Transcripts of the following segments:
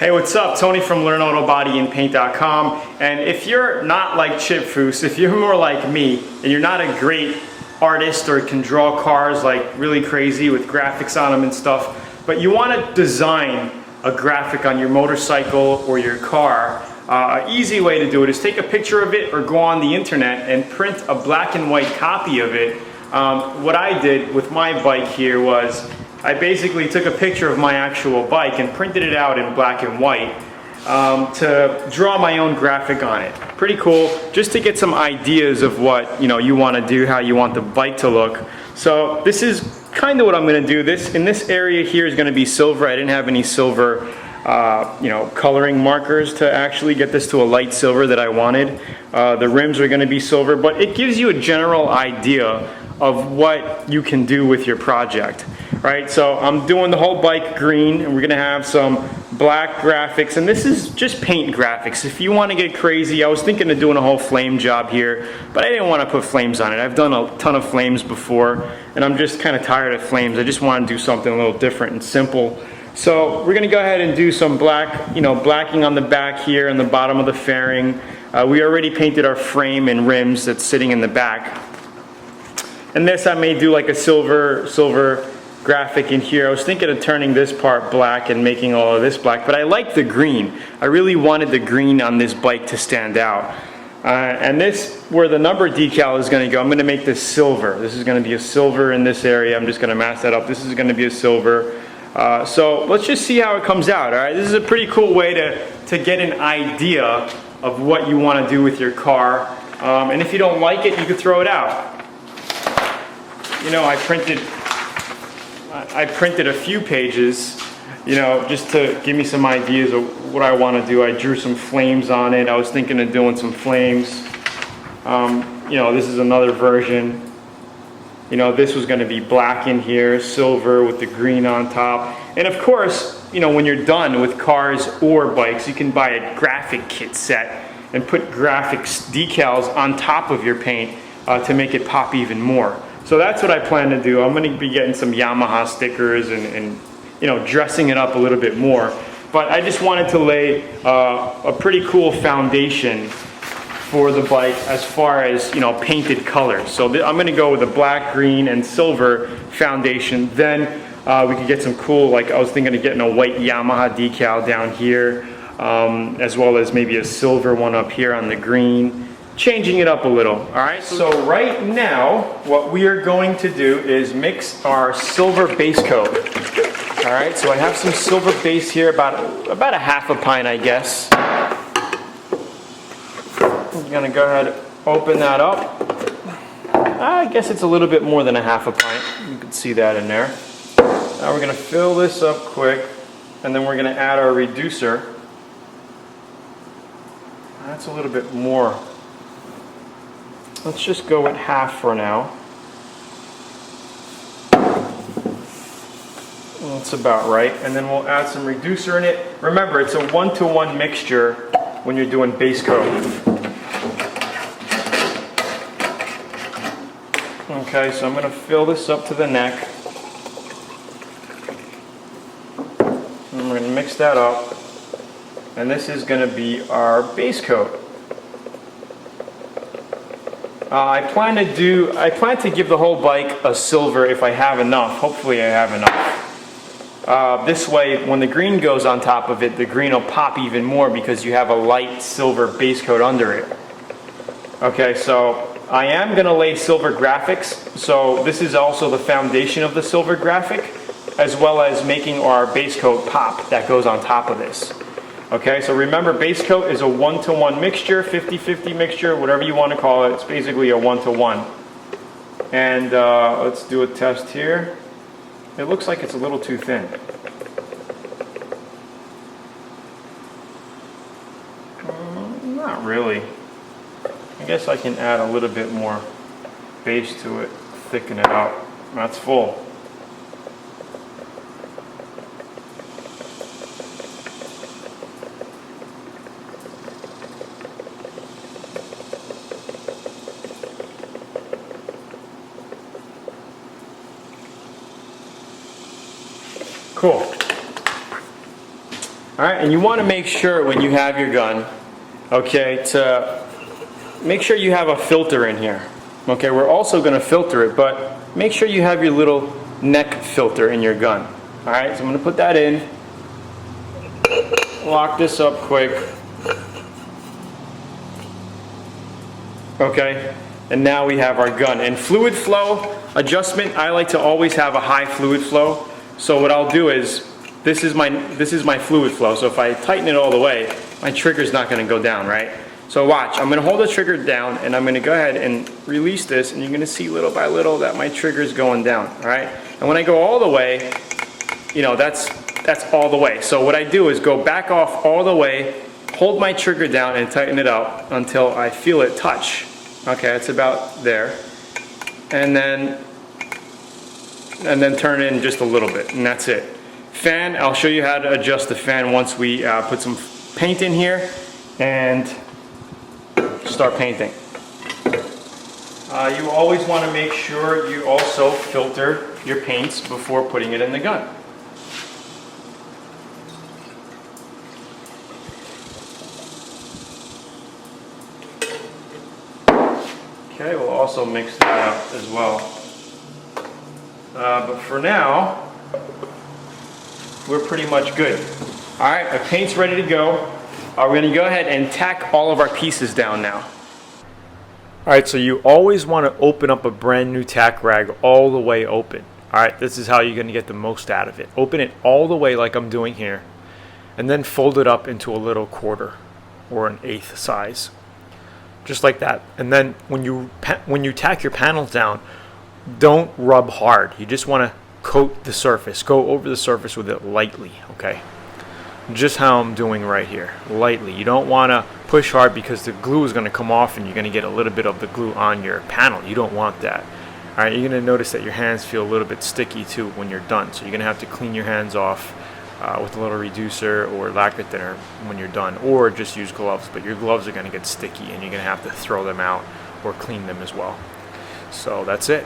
Hey, what's up? Tony from LearnAutoBodyAndPaint.com. And if you're not like Chip Foose, if you're more like me, and you're not a great artist or can draw cars like really crazy with graphics on them and stuff, but you want to design a graphic on your motorcycle or your car, an easy way to do it is take a picture of it or go on the internet and print a black and white copy of it. What I did with my bike here was I basically took a picture of my actual bike and printed it out in black and white to draw my own graphic on it. Pretty cool, just to get some ideas of what you want to do, how you want the bike to look. So this is kind of what I'm going to do. In this area here is going to be silver. I didn't have any silver coloring markers to actually get this to a light silver that I wanted. The rims are going to be silver, but it gives you a general idea of what you can do with your project. Right, so I'm doing the whole bike green, and we're gonna have some black graphics, and this is just paint graphics. If you want to get crazy, I was thinking of doing a whole flame job here, but I didn't want to put flames on it. I've done a ton of flames before, and I'm just kind of tired of flames. I just want to do something a little different and simple. So we're gonna go ahead and do some black, blacking on the back here and the bottom of the fairing. We already painted our frame and rims that's sitting in the back. And this I may do like a silver graphic in here. I was thinking of turning this part black and making all of this black, but I like the green. I really wanted the green on this bike to stand out. And this, where the number decal is going to go, I'm going to make this silver. This is going to be a silver in this area. I'm just going to mask that up. This is going to be a silver. So let's just see how it comes out. All right, this is a pretty cool way to get an idea of what you want to do with your car. And if you don't like it, you can throw it out. I printed a few pages, just to give me some ideas of what I want to do. I drew some flames on it. I was thinking of doing some flames. This is another version. This was going to be black in here, silver with the green on top. And of course, when you're done with cars or bikes, you can buy a graphic kit set and put graphics decals on top of your paint to make it pop even more. So that's what I plan to do. I'm going to be getting some Yamaha stickers and dressing it up a little bit more. But I just wanted to lay a pretty cool foundation for the bike as far as painted colors. So I'm going to go with a black, green, and silver foundation. Then we could get some cool, like I was thinking of getting a white Yamaha decal down here, as well as maybe a silver one up here on the green. Changing it up a little. All right, so right now what we are going to do is mix our silver base coat. All right, so I have some silver base here, about a half a pint, I guess. I'm gonna go ahead and open that up. I guess it's a little bit more than a half a pint. You can see that in there. Now we're gonna fill this up quick, and then we're gonna add our reducer. That's a little bit more. Let's just go with half for now. That's about right. And then we'll add some reducer in it. Remember, it's a 1-to-1 mixture when you're doing base coat. Okay, so I'm going to fill this up to the neck. And we're going to mix that up. And this is going to be our base coat. I plan to give the whole bike a silver if I have enough. Hopefully I have enough. This way, when the green goes on top of it, the green will pop even more because you have a light silver base coat under it. Okay, so I am going to lay silver graphics. So this is also the foundation of the silver graphic, as well as making our base coat pop that goes on top of this. Okay, so remember, base coat is a 1-to-1 mixture, 50-50 mixture, whatever you want to call it. It's basically a 1-to-1. And let's do a test here. It looks like it's a little too thin. Not really. I guess I can add a little bit more base to it, thicken it out. That's full. Cool. All right, and you want to make sure when you have your gun, okay, to make sure you have a filter in here. Okay, we're also going to filter it, but make sure you have your little neck filter in your gun. All right, so I'm going to put that in. Lock this up quick. Okay, and now we have our gun. And fluid flow adjustment, I like to always have a high fluid flow. So what I'll do is, this is my fluid flow. So if I tighten it all the way, my trigger's not going to go down, right? So watch, I'm going to hold the trigger down, and I'm going to go ahead and release this, and you're going to see little by little that my trigger's going down, all right? And when I go all the way, you know, that's all the way. So what I do is go back off all the way, hold my trigger down and tighten it up until I feel it touch. Okay, it's about there. And then turn in just a little bit, and that's it. Fan, I'll show you how to adjust the fan once we put some paint in here and start painting. You always want to make sure you also filter your paints before putting it in the gun. Okay, we'll also mix that up as well. But for now, we're pretty much good. All right, our paint's ready to go. We're going to go ahead and tack all of our pieces down now. All right, so you always want to open up a brand new tack rag all the way open. All right, this is how you're going to get the most out of it. Open it all the way like I'm doing here, and then fold it up into a little quarter or an eighth size. Just like that. And then when you tack your panels down, don't rub hard. You just want to coat the surface. Go over the surface with it lightly, okay? Just how I'm doing right here, lightly. You don't want to push hard because the glue is going to come off and you're going to get a little bit of the glue on your panel. You don't want that. All right, you're going to notice that your hands feel a little bit sticky too when you're done. So you're going to have to clean your hands off with a little reducer or lacquer thinner when you're done, or just use gloves. But your gloves are going to get sticky and you're going to have to throw them out or clean them as well. So that's it.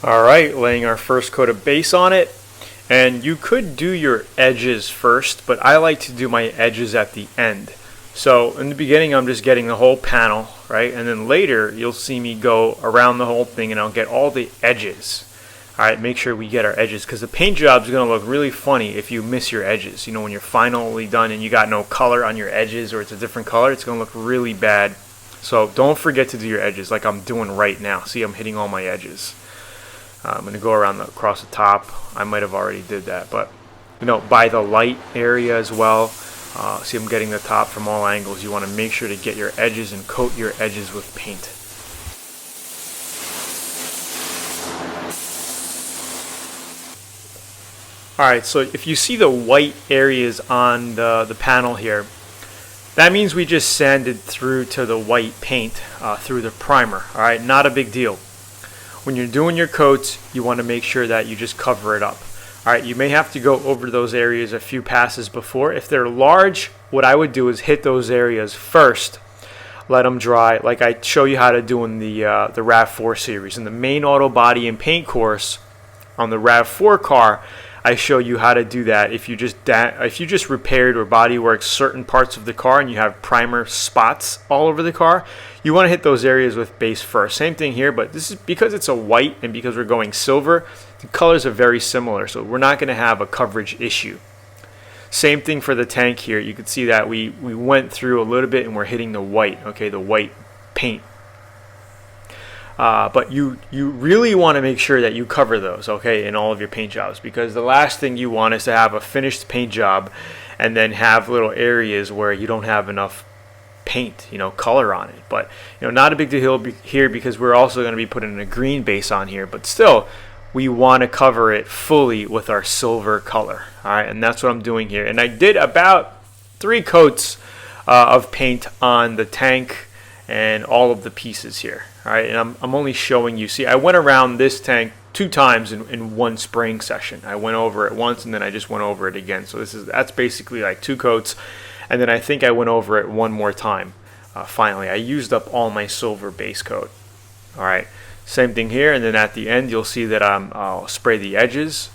Alright, laying our first coat of base on it. And you could do your edges first, but I like to do my edges at the end. So in the beginning I'm just getting the whole panel, right? And then later you'll see me go around the whole thing and I'll get all the edges. Alright, make sure we get our edges, because the paint job is going to look really funny if you miss your edges. You know, when you're finally done and you got no color on your edges, or it's a different color, it's going to look really bad. So don't forget to do your edges like I'm doing right now. See, I'm hitting all my edges. I'm going to go around across the top. I might have already did that, but you know, by the light area as well. See, I'm getting the top from all angles. You want to make sure to get your edges and coat your edges with paint. Alright, so if you see the white areas on the panel here, that means we just sanded through to the white paint through the primer. Alright, not a big deal. When you're doing your coats, you want to make sure that you just cover it up. Alright, you may have to go over those areas a few passes before. If they're large, what I would do is hit those areas first, let them dry, like I show you how to do in the RAV4 series. In the main auto body and paint course on the RAV4 car, I show you how to do that. If you just repaired or bodyworked certain parts of the car and you have primer spots all over the car, you want to hit those areas with base first. Same thing here, but this is because it's a white and because we're going silver, the colors are very similar, so we're not going to have a coverage issue. Same thing for the tank here. You can see that we went through a little bit and we're hitting the white, okay, the white paint. But you really want to make sure that you cover those, okay, in all of your paint jobs, because the last thing you want is to have a finished paint job and then have little areas where you don't have enough paint, you know, color on it. But you know, not a big deal here because we're also going to be putting a green base on here, but still we want to cover it fully with our silver color. All right, and that's what I'm doing here. And I did about 3 coats of paint on the tank and all of the pieces here. All right, and I'm only showing you. See, I went around this tank 2 times in one spraying session. I went over it once and then I just went over it again. So that's basically like 2 coats, and then I think I went over it one more time. Finally, I used up all my silver base coat. All right, same thing here, and then at the end you'll see that I'll spray the edges.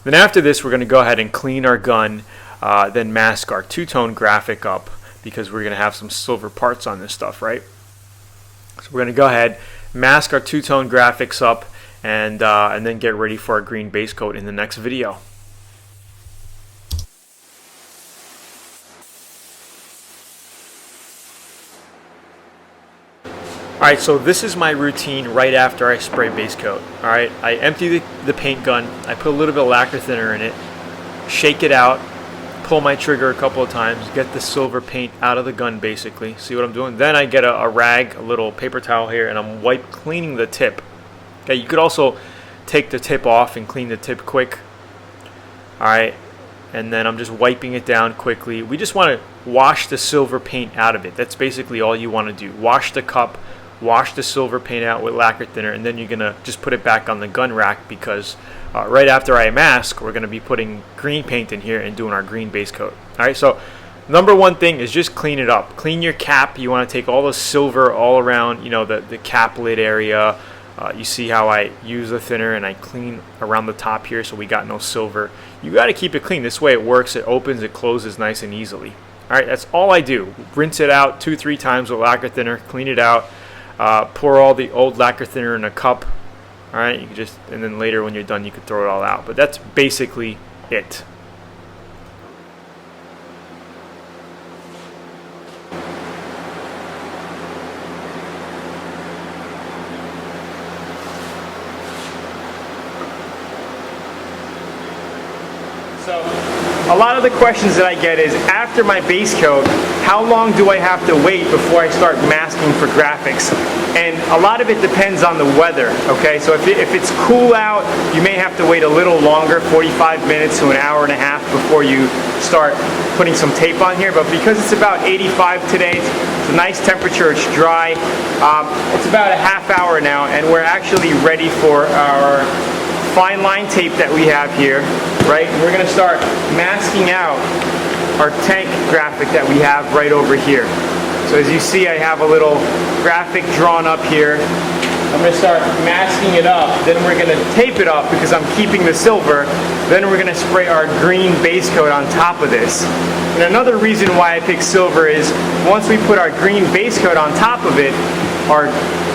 Then after this, we're going to go ahead and clean our gun, then mask our two-tone graphic up, because we're going to have some silver parts on this stuff, right? So we're going to go ahead, mask our two-tone graphics up, and then get ready for our green base coat in the next video. Alright, so this is my routine right after I spray base coat. Alright, I empty the paint gun, I put a little bit of lacquer thinner in it, shake it out, pull my trigger a couple of times, get the silver paint out of the gun basically. See what I'm doing? Then I get a rag, a little paper towel here, and I'm cleaning the tip. Okay, you could also take the tip off and clean the tip quick. Alright, and then I'm just wiping it down quickly. We just want to wash the silver paint out of it. That's basically all you want to do. Wash the cup, wash the silver paint out with lacquer thinner, and then you're going to just put it back on the gun rack, because right after I mask, we're going to be putting green paint in here and doing our green base coat. Alright, so number one thing is just clean it up. Clean your cap. You want to take all the silver all around, you know, the cap lid area. You see how I use the thinner and I clean around the top here so we got no silver. You got to keep it clean. This way it works, it opens, it closes nice and easily. Alright, that's all I do. Rinse it out 2-3 times with lacquer thinner, clean it out, pour all the old lacquer thinner in a cup. Alright, you can just, and then later when you're done you can throw it all out. But that's basically it. So a lot of the questions that I get is, after my base coat, how long do I have to wait before I start masking for graphics? And a lot of it depends on the weather, okay? So if it's cool out, you may have to wait a little longer, 45 minutes to an hour and a half before you start putting some tape on here. But because it's about 85 today, it's a nice temperature, it's dry, it's about a half hour now, and we're actually ready for our fine line tape that we have here, right? And we're going to start masking out our tank graphic that we have right over here. So as you see, I have a little graphic drawn up here. I'm going to start masking it up, then we're going to tape it up because I'm keeping the silver, then we're going to spray our green base coat on top of this. And another reason why I picked silver is, once we put our green base coat on top of it, our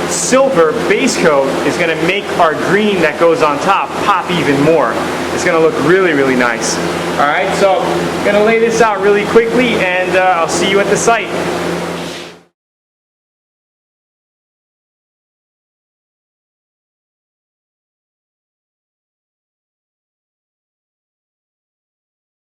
silver base coat is going to make our green that goes on top pop even more. It's going to look really, really nice. Alright, so I'm going to lay this out really quickly, and I'll see you at the site.